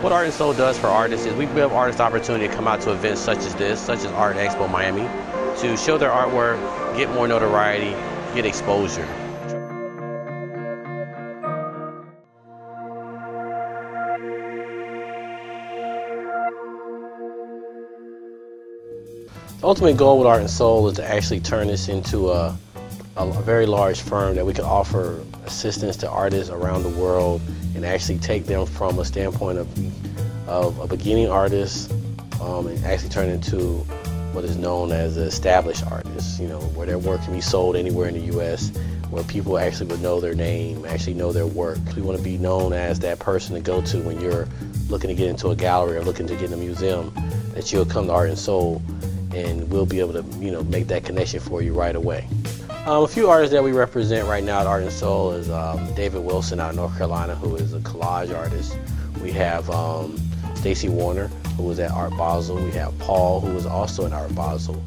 What Art and Soul does for artists is we give artists the opportunity to come out to events such as this, such as Art Expo Miami, to show their artwork, get more notoriety, get exposure. The ultimate goal with Art and Soul is to actually turn this into a very large firm that we can offer assistance to artists around the world and actually take them from a standpoint of a beginning artist and actually turn into what is known as an established artist, where their work can be sold anywhere in the U.S., where people actually would know their name, actually know their work. We want to be known as that person to go to when you're looking to get into a gallery or looking to get in a museum, that you'll come to Art and Soul and we'll be able to make that connection for you right away. A few artists that we represent right now at Art and Soul is David Wilson out of North Carolina, who is a collage artist. We have Stacy Warner, who was at Art Basel. We have Paul, who was also at Art Basel.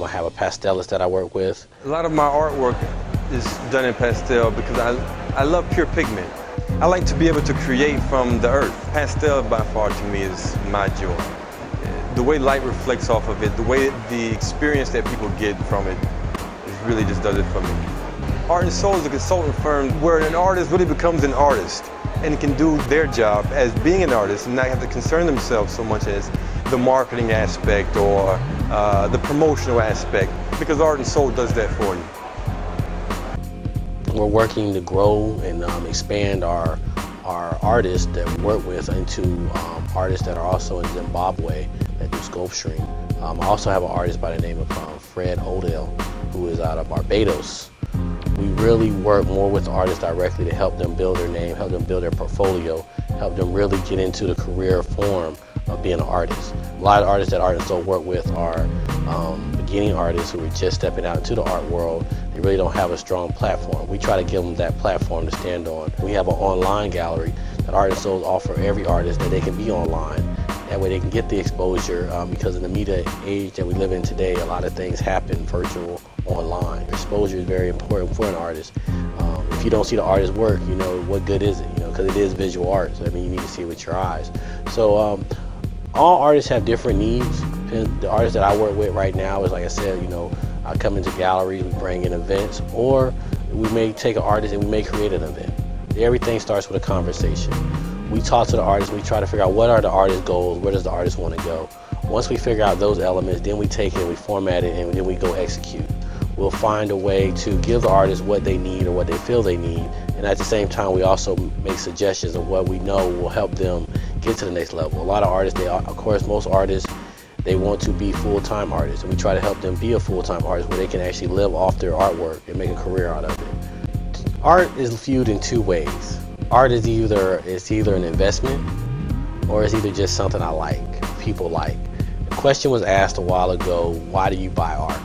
I have a pastelist that I work with. A lot of my artwork is done in pastel because I love pure pigment. I like to be able to create from the earth. Pastel by far to me is my joy. The way light reflects off of it, the experience that people get from it, really just does it for me. Art and Soul is a consultant firm where an artist really becomes an artist and can do their job as being an artist and not have to concern themselves so much as the marketing aspect or the promotional aspect, because Art and Soul does that for you. We're working to grow and expand our artists that we work with into artists that are also in Zimbabwe that do sculpturing. I also have an artist by the name of Fred Odell, who is out of Barbados. We really work more with the artists directly to help them build their name, help them build their portfolio, help them really get into the career form of being an artist. A lot of artists that Art and Soul work with are beginning artists who are just stepping out into the art world. They really don't have a strong platform. We try to give them that platform to stand on. We have an online gallery that Art and Soul offer every artist that they can be online. That way they can get the exposure because in the media age that we live in today, a lot of things happen virtual, online. Exposure is very important for an artist. If you don't see the artist's work, what good is it? Because it is visual art. So, you need to see it with your eyes. So all artists have different needs. The artist that I work with right now is, like I said, I come into galleries, we bring in events, or we may take an artist and we may create an event. Everything starts with a conversation. We talk to the artist, we try to figure out what are the artist's goals, where does the artist want to go. Once we figure out those elements, then we take it, we format it, and then we go execute. We'll find a way to give the artist what they need or what they feel they need, and at the same time we also make suggestions of what we know will help them get to the next level. A lot of artists, of course most artists, they want to be full-time artists, and we try to help them be a full-time artist where they can actually live off their artwork and make a career out of it. Art is viewed in two ways. Art is either an investment or it's either just something I like, people like. The question was asked a while ago, why do you buy art?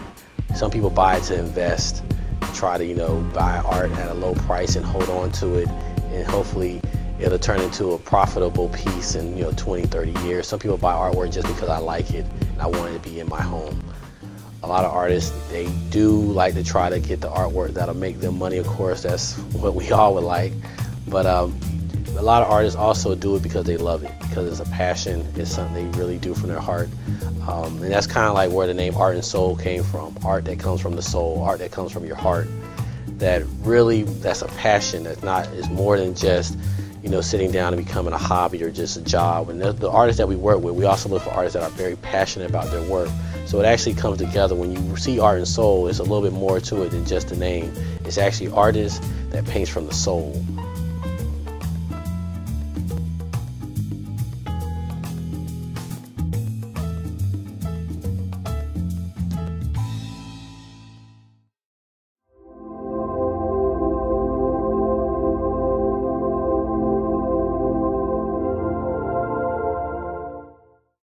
Some people buy it to invest, try to buy art at a low price and hold on to it, and hopefully it'll turn into a profitable piece in 20, 30 years. Some people buy artwork just because I like it and I want it to be in my home. A lot of artists, they do like to try to get the artwork that'll make them money. Of course, that's what we all would like. But a lot of artists also do it because they love it, because it's a passion, it's something they really do from their heart. And that's kind of like where the name Art and Soul came from. Art that comes from the soul, art that comes from your heart. That's a passion. It's more than just sitting down and becoming a hobby or just a job. And the artists that we work with, we also look for artists that are very passionate about their work. So it actually comes together. When you see Art and Soul, it's a little bit more to it than just a name. It's actually artists that paints from the soul.